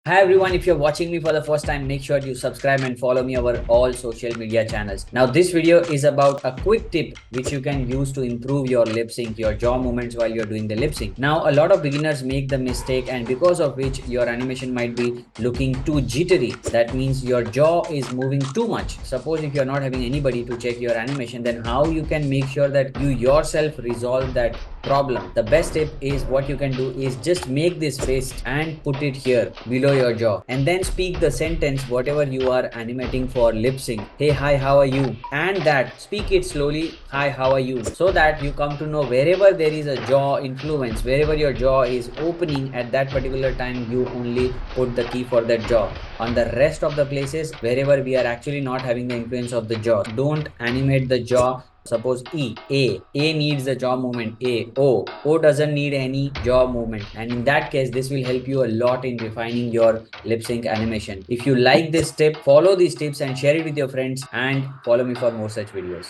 Hi everyone, if you're watching me for the first time, make sure you subscribe and follow me over all social media channels. Now this video is about a quick tip which you can use to improve your lip sync, your jaw movements while you're doing the lip sync. Now a lot of beginners make the mistake and because of which your animation might be looking too jittery. That means your jaw is moving too much. Suppose if you're not having anybody to check your animation, then how you can make sure that you yourself resolve that problem? The best tip is what you can do is just make this face and put it here below your jaw and then speak the sentence whatever you are animating for lip sync. Hey, hi, how are you? And that speak it slowly. Hi, how are you? So that you come to know wherever there is a jaw influence, wherever your jaw is opening at that particular time, you only put the key for that jaw. On the rest of the places wherever we are actually not having the influence of the jaw, don't animate the jaw. Suppose A needs the jaw movement. O doesn't need any jaw movement. And in that case, this will help you a lot in refining your lip sync animation. If you like this tip, follow these tips and share it with your friends and follow me for more such videos.